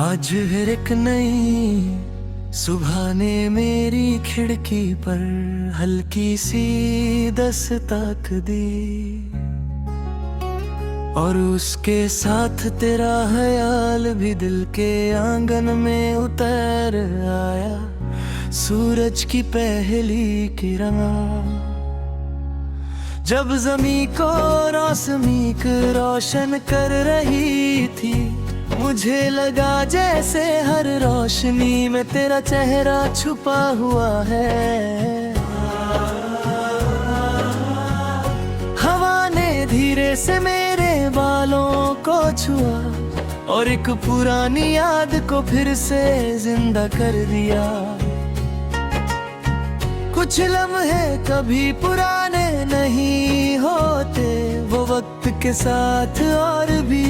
आज फिर एक नई सुबह ने मेरी खिड़की पर हल्की सी दस्तक दी, और उसके साथ तेरा ख्याल भी दिल के आंगन में उतर आया। सूरज की पहली किरण जब ज़मीं को रोशनी रोशन कर रही थी, मुझे लगा जैसे हर रोशनी में तेरा चेहरा छुपा हुआ है। हवा ने धीरे से मेरे बालों को छुआ और एक पुरानी याद को फिर से जिंदा कर दिया। कुछ लम्हे कभी पुराने नहीं होते, वो वक्त के साथ और भी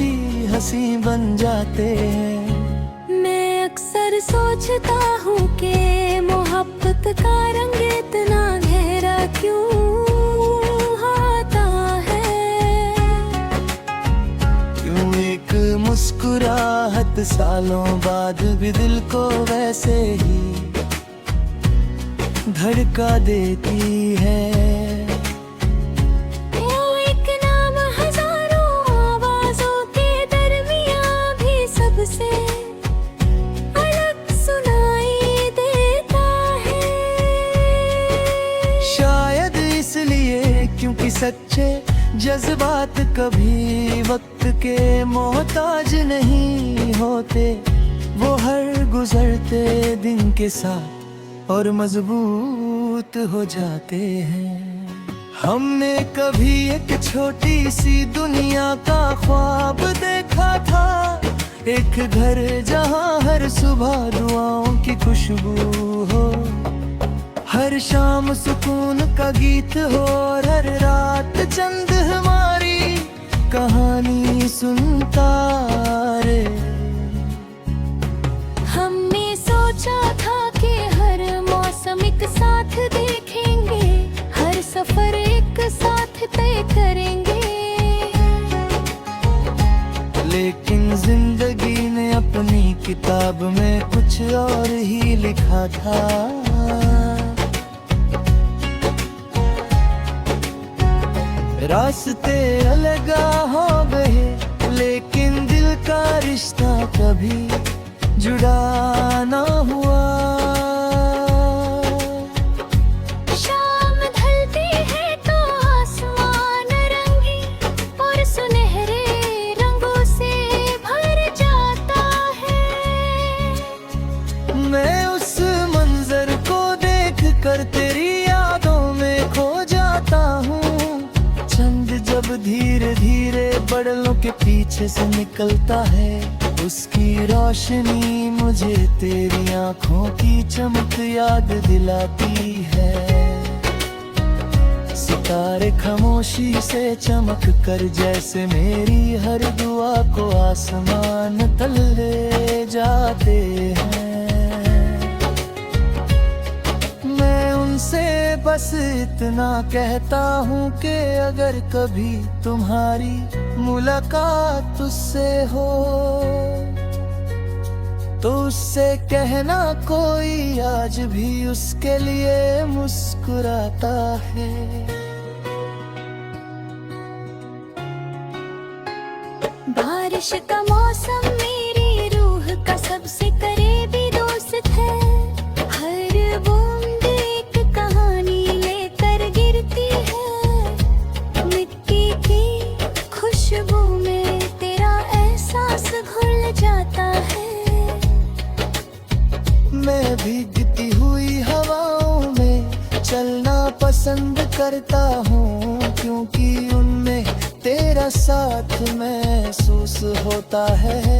हंसी बन जाते हैं। मैं अक्सर सोचता हूँ कि मोहब्बत का रंग इतना गहरा क्यों होता है। क्यों एक मुस्कुराहट सालों बाद भी दिल को वैसे ही धड़का देती है। क्योंकि सच्चे जज्बात कभी वक्त के मोहताज नहीं होते, वो हर गुजरते दिन के साथ और मजबूत हो जाते हैं। हमने कभी एक छोटी सी दुनिया का ख्वाब देखा था, एक घर जहां हर सुबह दुआओं की खुशबू हो, हर शाम सुकून का गीत हो, और हर रात चंद हमारी कहानी सुनता रे। हमने सोचा था कि हर मौसम एक साथ देखेंगे, हर सफर एक साथ तय करेंगे, लेकिन जिंदगी ने अपनी किताब में कुछ और ही लिखा था। रास्ते अलग हो गए, लेकिन दिल का रिश्ता कभी जुड़ा ना हुआ। शाम ढलती है तो आसमान रंगीन और सुनहरे रंगों से भर जाता है। मैं उस मंजर को देख कर तेरी यादों में खो जाता हूँ। जब धीरे धीरे बादलों के पीछे से निकलता है, उसकी रोशनी मुझे तेरी आंखों की चमक याद दिलाती है। सितारे खामोशी से चमक कर जैसे मेरी हर दुआ को आसमान तल ले जाते हैं। से बस इतना कहता हूँ कि अगर कभी तुम्हारी मुलाकात उससे हो, तो उससे कहना कोई आज भी उसके लिए मुस्कुराता है। बारिश का मौसम मेरी रूह का सबसे करीबी दोस्त है। हर बूंद कहानी लेकर गिरती है, मिट्टी की खुशबू में तेरा एहसास घुल जाता है। मैं भीगती हुई हवाओं में चलना पसंद करता हूँ, क्योंकि उनमें तेरा साथ महसूस होता है।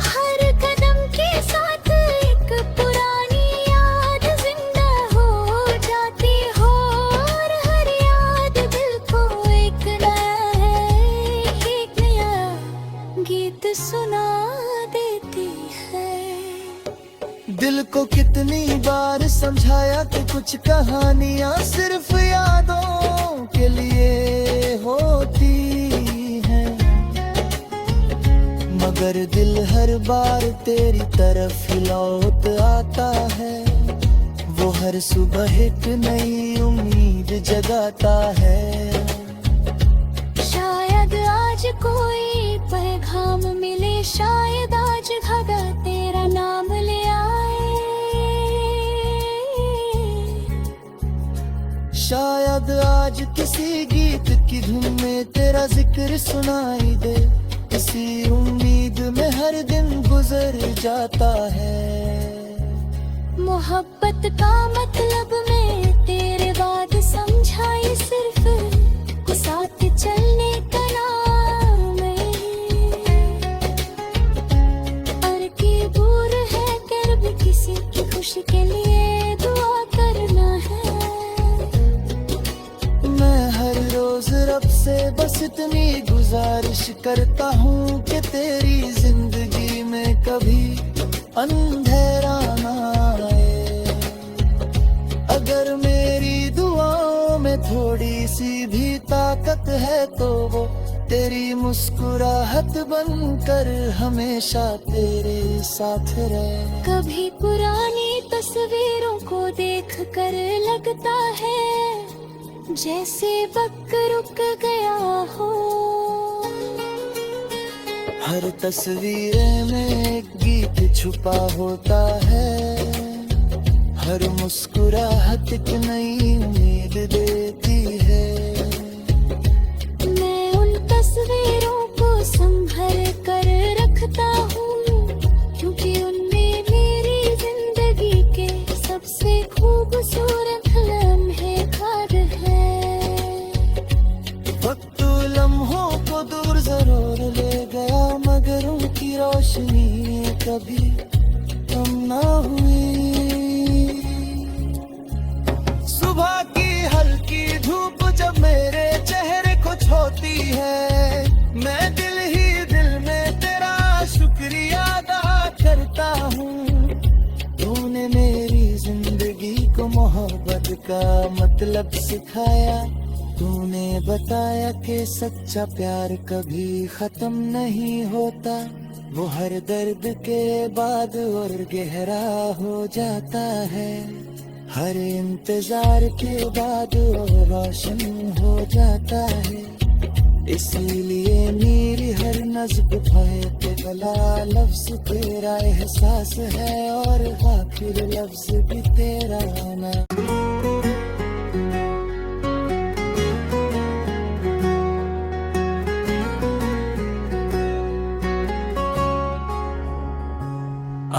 हर कदम के साथ एक पुरानी याद जिंदा हो जाती हो, और हर याद दिल को एक नया गीत सुना देती है। दिल को कितनी बार समझाया कि कुछ कहानियां सिर्फ यादों के लिए होती हैं, मगर दिल हर बार तेरी तरफ लौट आता है। वो हर सुबह एक नई उम्मीद जगाता है। शायद आज कोई पैगाम मिले, शायद आज खदा तेरा नाम ले आए। शायद आज किसी गीत की धुन में तेरा जिक्र सुनाई दे। इसी उम्मीद में हर दिन गुजर जाता है। मोहब्बत का मतलब मैं तेरे बाद समझाई, सिर्फ साथ चलने का नाम है। और की दूर है कर भी किसी की खुशी के लिए दुआ करना है। मैं हर रोज रब से बस इतनी गुजारिश करता हूँ कि तेरी जिंदगी में कभी अंधेरा ना आए। अगर मेरी दुआओं में थोड़ी सी भी ताकत है तो वो तेरी मुस्कुराहट बनकर हमेशा तेरे साथ रहे। कभी पुरानी तस्वीरों को देख कर लगता है जैसे वक्त रुक गया हो। हर तस्वीर में एक गीत छुपा होता है। हर मुस्कुराहट एक नई उम्मीद देती है। मैं उन तस्वीरों को संभल कर रखता हूँ, क्योंकि उनमें मेरी जिंदगी के सबसे खूबसूरत लम्हे खाद है। वक्त लम्हों को दूर जरूर ले गया, मगर उनकी रोशनी कभी कम ना हुई। सुबह की हल्की धूप जब मेरे चेहरे को छूती है, मैं दिल ही दिल में तेरा शुक्रिया अदा करता हूँ। तूने मेरी जिंदगी को मोहब्बत का मतलब सिखाया। तूने बताया कि सच्चा प्यार कभी खत्म नहीं होता। वो हर दर्द के बाद और गहरा हो जाता है। हर इंतजार के बाद और रोशन हो जाता है। इसीलिए मेरी हर नज़्ब पे गला लफ्ज तेरा एहसास है, और आखिर लफ्ज भी तेरा नाम।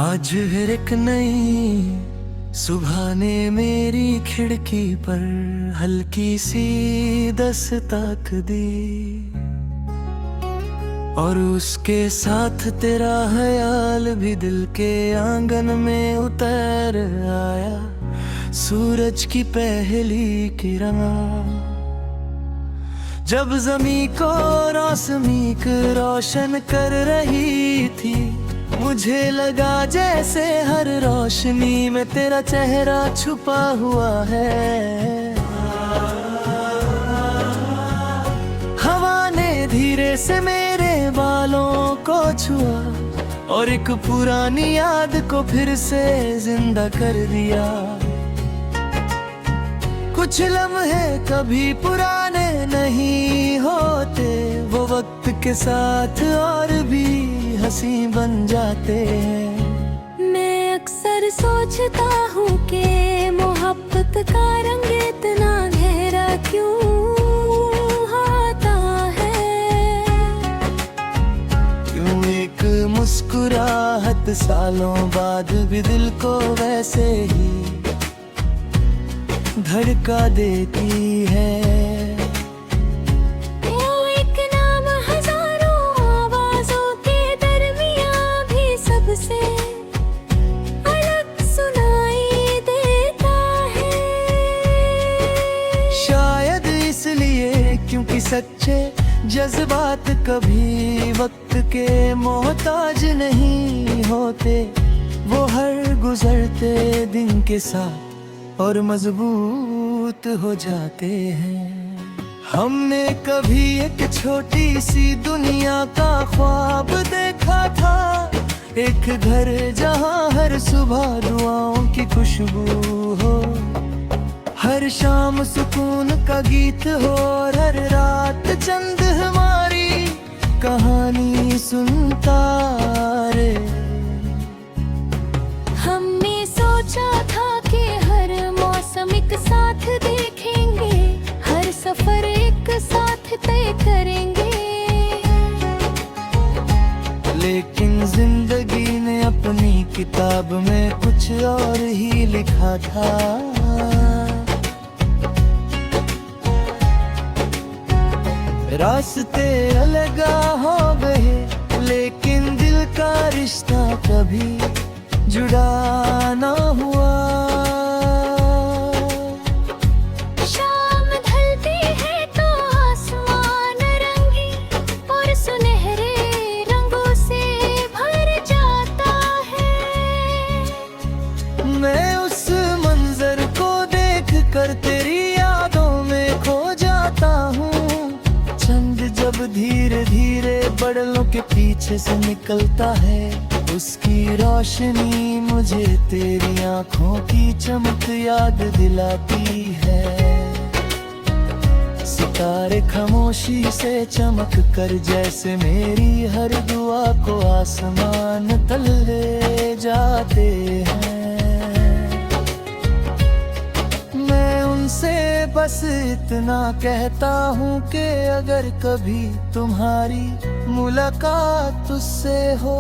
आज फिर एक नई सुबह ने मेरी खिड़की पर हल्की सी दस्तक दी, और उसके साथ तेरा ख्याल भी दिल के आंगन में उतर आया। सूरज की पहली किरण जब ज़मीं को रोशनी रोशन कर रही थी, मुझे लगा जैसे हर रोशनी में तेरा चेहरा छुपा हुआ है। हवा ने धीरे से मेरे बालों को छुआ, और एक पुरानी याद को फिर से जिंदा कर दिया। कुछ लम्हे कभी पुराने नहीं होते, वो वक्त के साथ और भी हंसी बन जाते हैं। मैं अक्सर सोचता हूँ कि मोहब्बत का रंग इतना गहरा क्यों होता है। क्यों एक मुस्कुराहट सालों बाद भी दिल को वैसे ही धड़का देती है। क्योंकि सच्चे जज्बात कभी वक्त के मोहताज नहीं होते। वो हर गुजरते दिन के साथ और मजबूत हो जाते हैं। हमने कभी एक छोटी सी दुनिया का ख्वाब देखा था, एक घर जहां हर सुबह दुआओं की खुशबू हो, हर शाम सुकून का गीत हो और हर रात चंद हमारी कहानी सुनता रे। हमने सोचा था कि हर मौसम एक साथ देखेंगे, हर सफर एक साथ तय करेंगे, लेकिन जिंदगी ने अपनी किताब में कुछ और ही लिखा था। रास्ते अलग हो गए, लेकिन दिल का रिश्ता कभी जुड़ा ना हुआ। शाम ढलती है तो आसमान रंगीन और सुनहरे रंगों से भर जाता है। मैं उस मंजर को देख कर तेरी यादों में खो जाता हूँ। चंद जब धीरे धीरे बादलों के पीछे से निकलता है, उसकी रोशनी मुझे तेरी आंखों की चमक याद दिलाती है। सितारे खामोशी से चमक कर जैसे मेरी हर दुआ को आसमान तल ले जाते हैं। मैं उनसे बस इतना कहता हूँ कि अगर कभी तुम्हारी मुलाकात उससे हो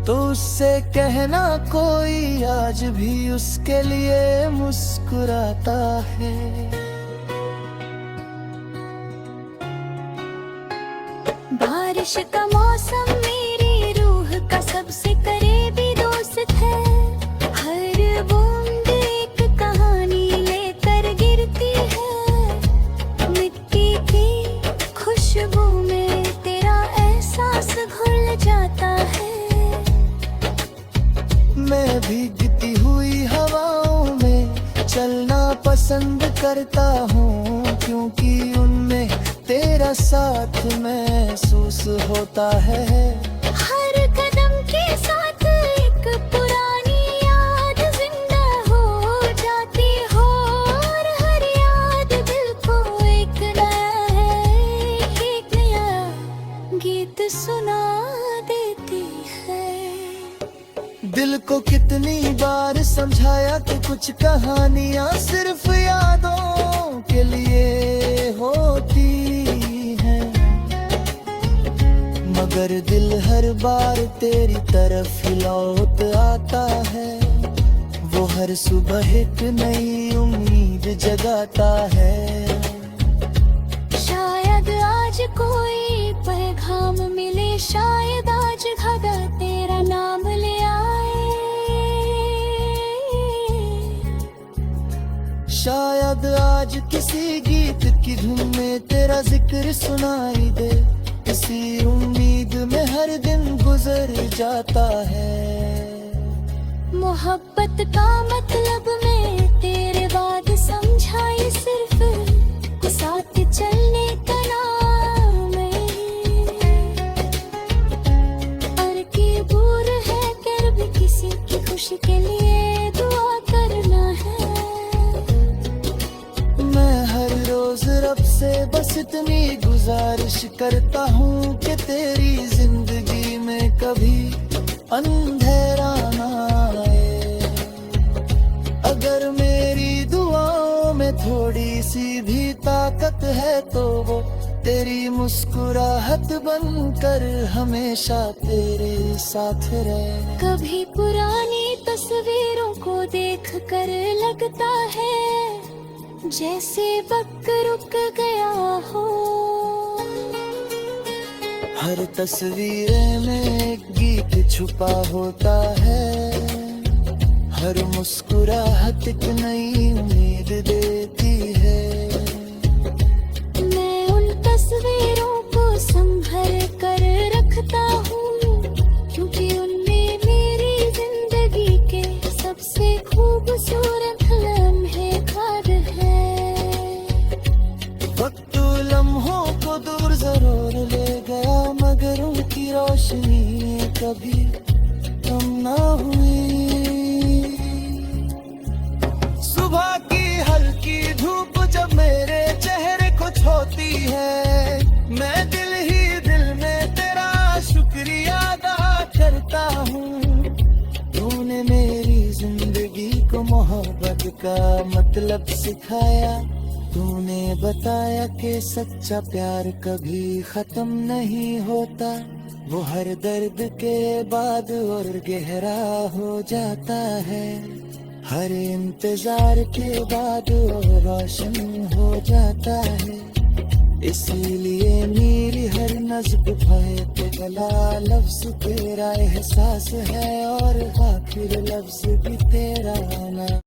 तो उससे कहना कोई आज भी उसके लिए मुस्कुराता है। बारिश का मौसम मेरी रूह का सबसे करीबी दोस्त है। हर बूंद एक कहानी लेकर गिरती है। मिट्टी की खुशबू में तेरा एहसास घुल जाता है। मैं भीगती हुई हवाओं में चलना पसंद करता हूँ, क्योंकि उनमें तेरा साथ महसूस होता है। हर कदम के साथ एक पुरानी याद जिंदा हो जाती हो और हर याद दिल को एक नया गीत सुना देती है। दिल को कितनी बार समझाया कि कुछ कहानियां सिर्फ यादों के लिए होती हैं, मगर दिल हर बार तेरी तरफ ही लौट आता है। वो हर सुबह एक नई उम्मीद जगाता है। शायद आज कोई पैगाम मिले, शायद आज धागा तेरा नाम ले आए। शायद आज किसी गीत की धुन में तेरा जिक्र सुनाई दे। इसी उम्मीद में हर दिन गुजर जाता है। मोहब्बत का मतलब मैं तेरे बाद समझा, ये सिर्फ साथ चलने का नाम है। और की बुर है कर भी किसी की खुशी के लिए दुआ करना है। मैं हर रोज रब से बस इतनी गुजारिश करता हूँ कि तेरी जिंदगी में कभी अंधेरा ना आए। अगर मेरी दुआओं में थोड़ी सी भी ताकत है तो वो तेरी मुस्कुराहट बनकर हमेशा तेरे साथ रहे। कभी पुरानी तस्वीरों को देख कर लगता है जैसे वक्त रुक गया हो। हर तस्वीर में एक गीत छुपा होता है। हर मुस्कुराहट एक नई उम्मीद देती है। मैं उन तस्वीरों को संभल कर रखता हूँ, क्योंकि उनमें मेरी जिंदगी के सबसे खूबसूरत लम्हे खाद है। कभी कम ना हुई। सुबह की हल्की धूप जब मेरे चेहरे को छूती है, मैं दिल ही दिल में तेरा शुक्रिया अदा करता हूँ। तूने मेरी जिंदगी को मोहब्बत का मतलब सिखाया। तूने बताया कि सच्चा प्यार कभी खत्म नहीं होता, वो हर दर्द के बाद और गहरा हो जाता है, हर इंतजार के बाद और रोशन हो जाता है। इसीलिए मेरी हर नज़्ब पे पहला लफ्ज तेरा एहसास है और आखिर लफ्ज भी तेरा ना।